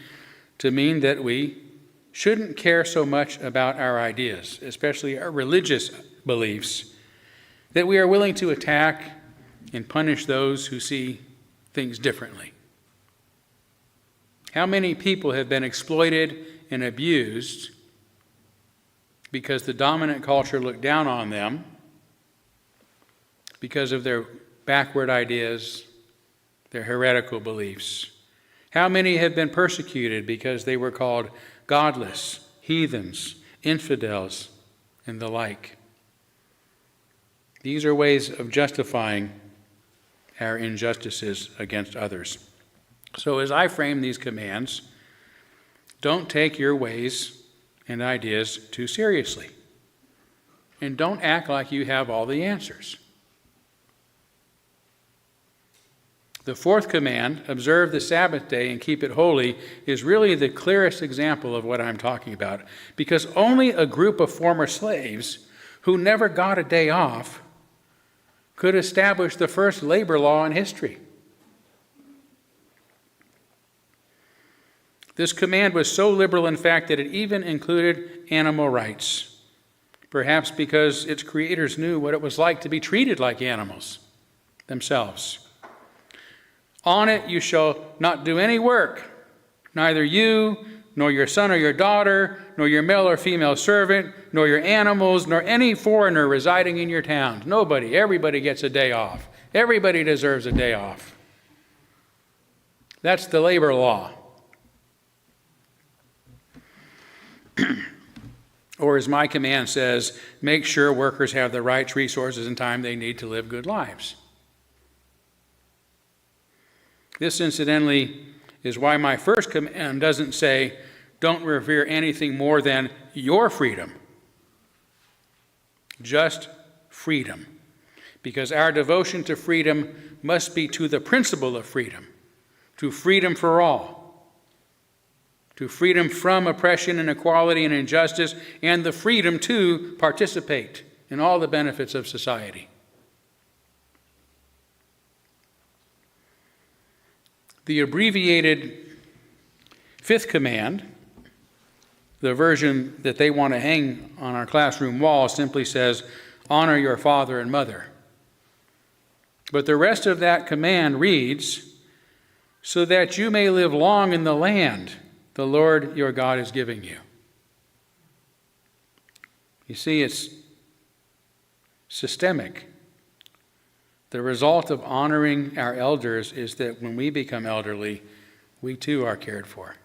to mean that we shouldn't care so much about our ideas, especially our religious beliefs, that we are willing to attack and punish those who see things differently. How many people have been exploited and abused because the dominant culture looked down on them because of their backward ideas, their heretical beliefs? How many have been persecuted because they were called godless, heathens, infidels, and the like? These are ways of justifying our injustices against others. So as I frame these commands, don't take your ways and ideas too seriously. And don't act like you have all the answers. The fourth command, observe the Sabbath day and keep it holy, is really the clearest example of what I'm talking about, because only a group of former slaves who never got a day off could establish the first labor law in history. This command was so liberal, in fact, that it even included animal rights, perhaps because its creators knew what it was like to be treated like animals themselves. On it you shall not do any work, neither you, nor your son or your daughter, nor your male or female servant, nor your animals, nor any foreigner residing in your towns. Nobody. Everybody gets a day off. Everybody deserves a day off. That's the labor law. Or as my command says, make sure workers have the rights, resources, and time they need to live good lives. This, incidentally, is why my first command doesn't say, don't revere anything more than your freedom. Just freedom. Because our devotion to freedom must be to the principle of freedom, to freedom for all, to freedom from oppression, inequality, and injustice, and the freedom to participate in all the benefits of society. The abbreviated fifth command, the version that they want to hang on our classroom wall, simply says, honor your father and mother. But the rest of that command reads, so that you may live long in the land the Lord your God is giving you. You see, it's systemic. The result of honoring our elders is that when we become elderly, we too are cared for.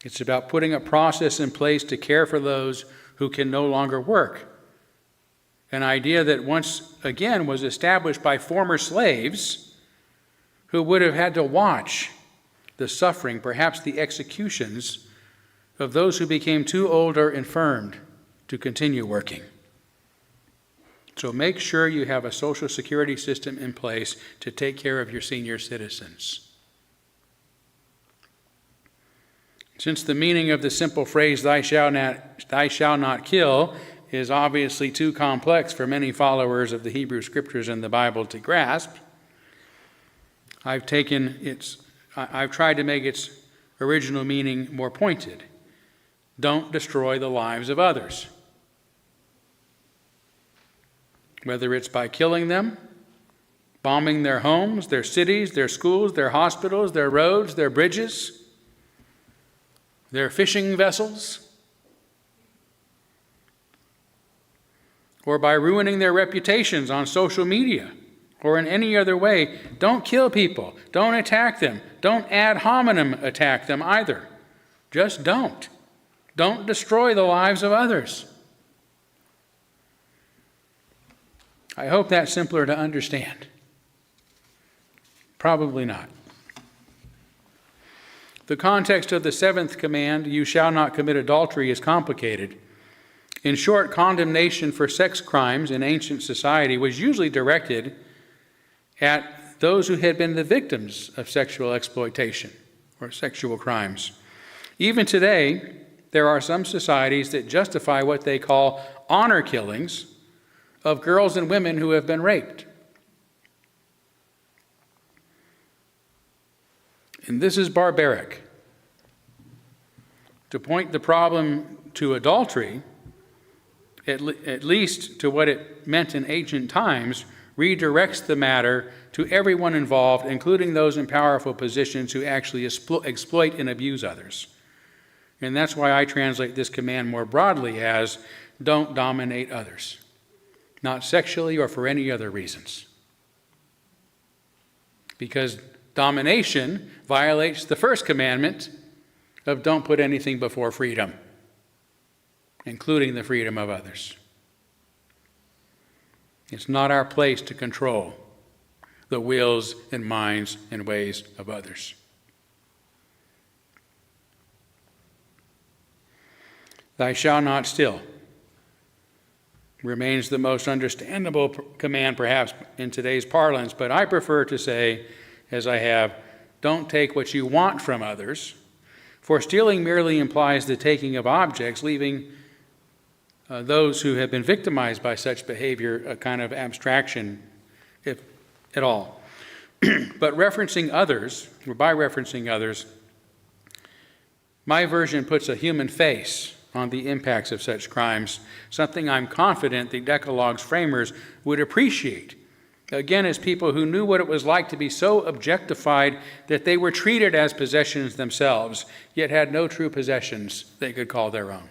It's about putting a process in place to care for those who can no longer work. An idea that once again was established by former slaves who would have had to watch the suffering, perhaps the executions, of those who became too old or infirmed to continue working. So make sure you have a Social Security system in place to take care of your senior citizens. Since the meaning of the simple phrase, thou shalt not kill, is obviously too complex for many followers of the Hebrew Scriptures and the Bible to grasp, I've tried to make its original meaning more pointed. Don't destroy the lives of others. Whether it's by killing them, bombing their homes, their cities, their schools, their hospitals, their roads, their bridges, their fishing vessels, or by ruining their reputations on social media or in any other way. Don't kill people. Don't attack them. Don't ad hominem attack them either. Just don't. Don't destroy the lives of others. I hope that's simpler to understand. Probably not. The context of the seventh command, you shall not commit adultery, is complicated. In short, condemnation for sex crimes in ancient society was usually directed at those who had been the victims of sexual exploitation or sexual crimes. Even today, there are some societies that justify what they call honor killings of girls and women who have been raped. And this is barbaric. To point the problem to adultery, at least to what it meant in ancient times, redirects the matter to everyone involved, including those in powerful positions who actually exploit and abuse others. And that's why I translate this command more broadly as, don't dominate others, not sexually or for any other reasons. Because domination violates the first commandment of don't put anything before freedom, including the freedom of others. It's not our place to control the wills and minds and ways of others. Thou shalt not steal remains the most understandable command perhaps in today's parlance, but I prefer to say, as I have, don't take what you want from others, for stealing merely implies the taking of objects, leaving those who have been victimized by such behavior a kind of abstraction, if at all. But referencing others, or by referencing others, my version puts a human face on the impacts of such crimes, something I'm confident the Decalogue's framers would appreciate, again, as people who knew what it was like to be so objectified that they were treated as possessions themselves, yet had no true possessions they could call their own.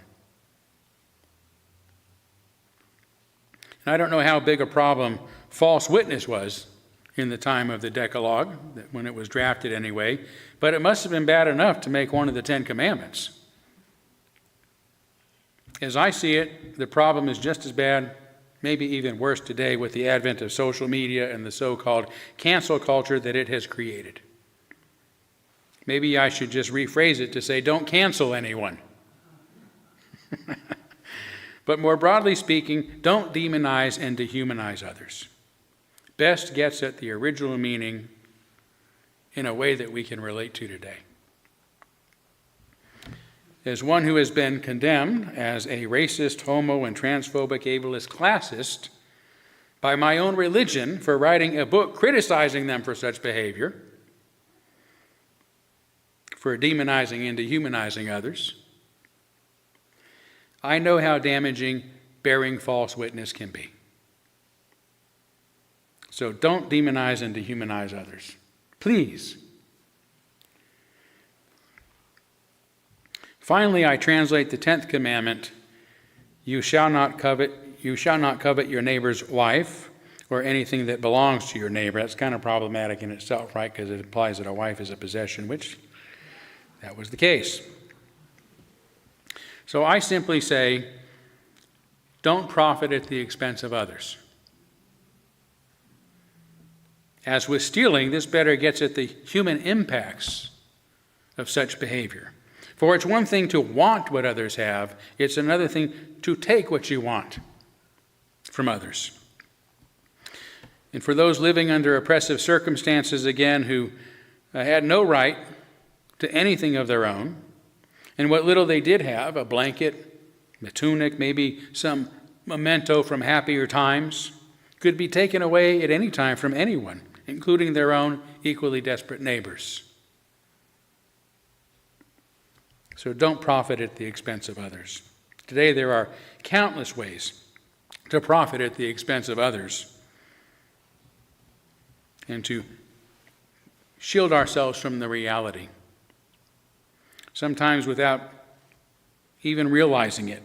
And I don't know how big a problem false witness was in the time of the Decalogue, when it was drafted anyway, but it must have been bad enough to make one of the 10 Commandments. As I see it, the problem is just as bad, maybe even worse today with the advent of social media and the so-called cancel culture that it has created. Maybe I should just rephrase it to say, don't cancel anyone. But more broadly speaking, don't demonize and dehumanize others. Best gets at the original meaning in a way that we can relate to today. As one who has been condemned as a racist, homo, and transphobic ableist classist by my own religion for writing a book criticizing them for such behavior, for demonizing and dehumanizing others, I know how damaging bearing false witness can be. So don't demonize and dehumanize others. Please. Finally, I translate the 10th commandment, you shall not covet your neighbor's wife or anything that belongs to your neighbor. That's kind of problematic in itself, right? Because it implies that a wife is a possession, which that was the case. So I simply say, don't profit at the expense of others. As with stealing, this better gets at the human impacts of such behavior. For it's one thing to want what others have, it's another thing to take what you want from others. And for those living under oppressive circumstances, again, who had no right to anything of their own, and what little they did have, a blanket, a tunic, maybe some memento from happier times, could be taken away at any time from anyone, including their own equally desperate neighbors. So don't profit at the expense of others. Today there are countless ways to profit at the expense of others and to shield ourselves from the reality, sometimes without even realizing it.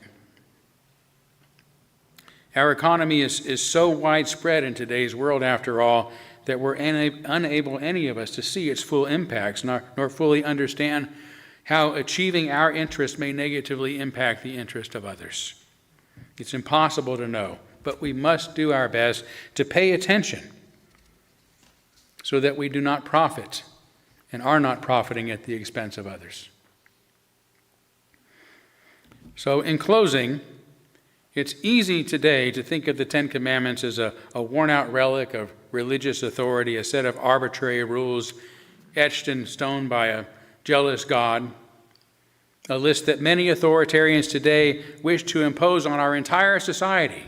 Our economy is so widespread in today's world, after all, that we're unable, any of us, to see its full impacts, nor fully understand how achieving our interest may negatively impact the interest of others. It's impossible to know, but we must do our best to pay attention so that we do not profit and are not profiting at the expense of others. So in closing, it's easy today to think of the Ten Commandments as a worn-out relic of religious authority, a set of arbitrary rules etched in stone by a jealous God, a list that many authoritarians today wish to impose on our entire society.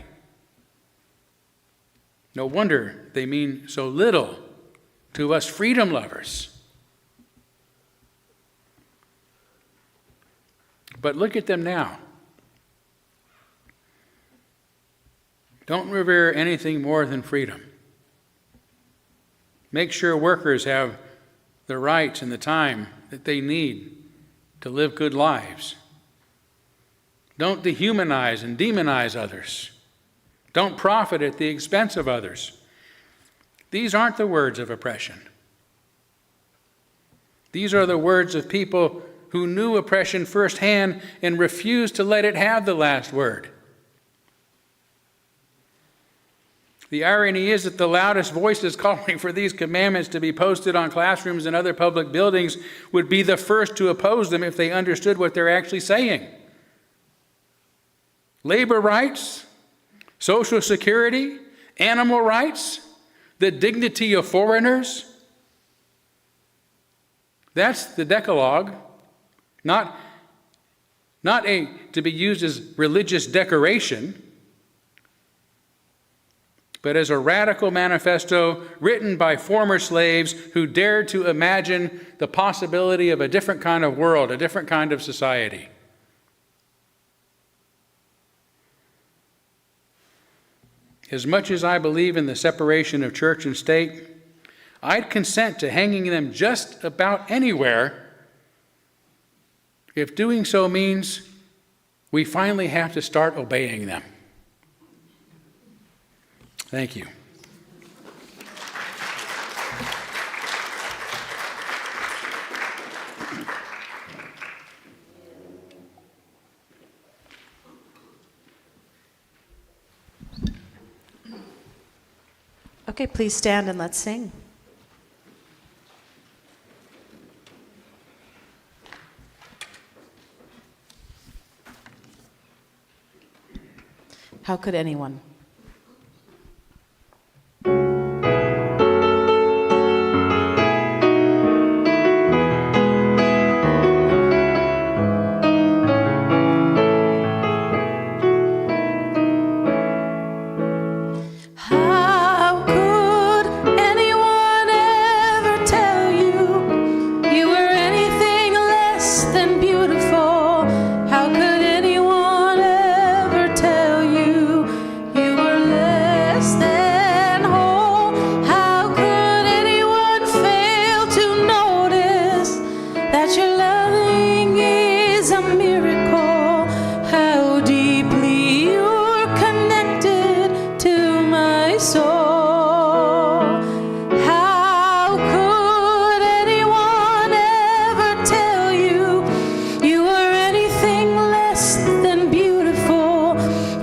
No wonder they mean so little to us freedom lovers. But look at them now. Don't revere anything more than freedom. Make sure workers have the rights and the time that they need to live good lives. Don't dehumanize and demonize others. Don't profit at the expense of others. These aren't the words of oppression. These are the words of people who knew oppression firsthand and refused to let it have the last word. The irony is that the loudest voices calling for these commandments to be posted on classrooms and other public buildings would be the first to oppose them if they understood what they're actually saying. Labor rights, Social Security, animal rights, the dignity of foreigners. That's the Decalogue, not to be used as religious decoration, but as a radical manifesto written by former slaves who dared to imagine the possibility of a different kind of world, a different kind of society. As much as I believe in the separation of church and state, I'd consent to hanging them just about anywhere if doing so means we finally have to start obeying them. Thank you. Okay, please stand and let's sing. How could anyone?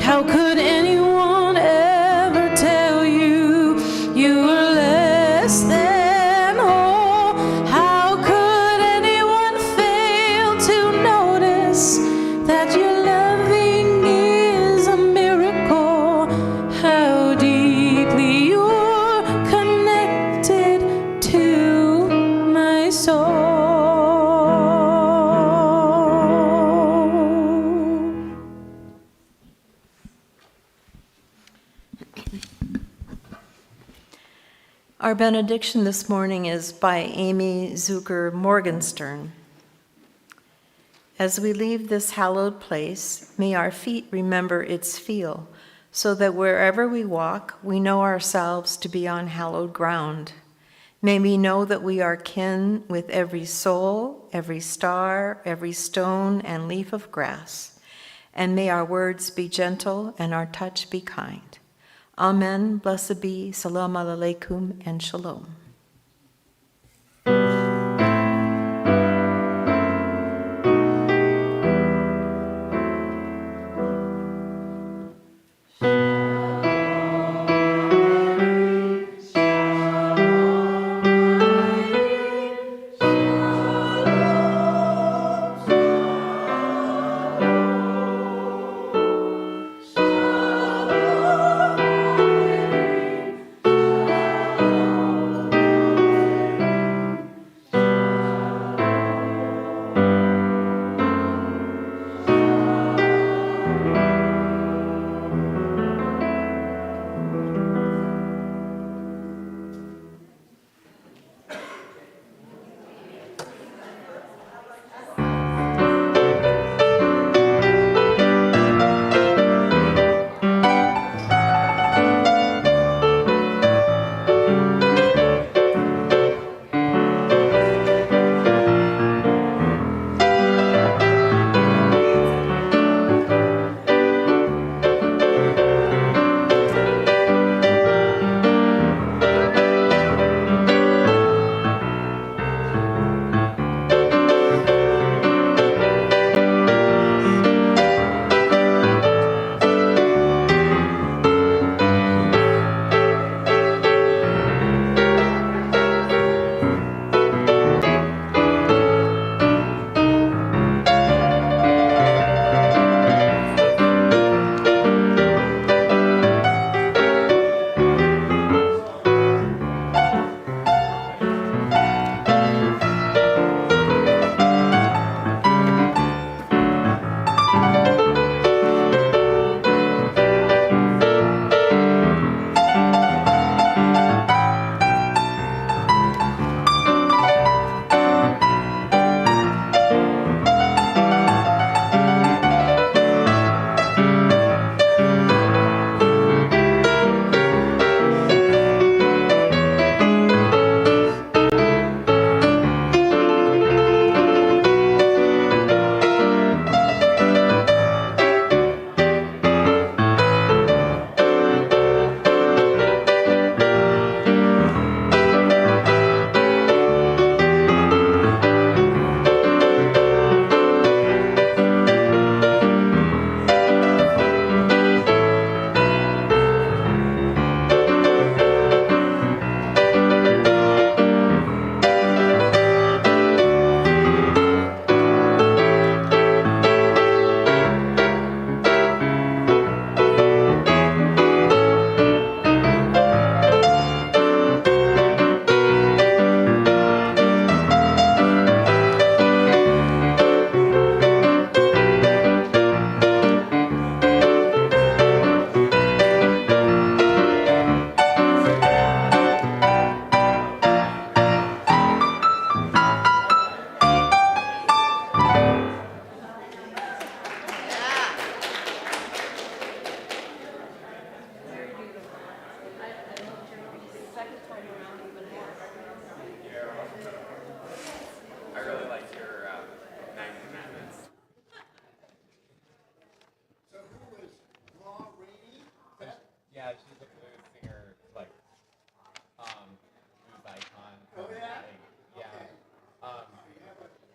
How could Our benediction this morning is by Amy Zucker Morgenstern. As we leave this hallowed place, may our feet remember its feel, so that wherever we walk, we know ourselves to be on hallowed ground. May we know that we are kin with every soul, every star, every stone and leaf of grass. And may our words be gentle and our touch be kind. Amen. Blessed be. Salam aleikum and shalom.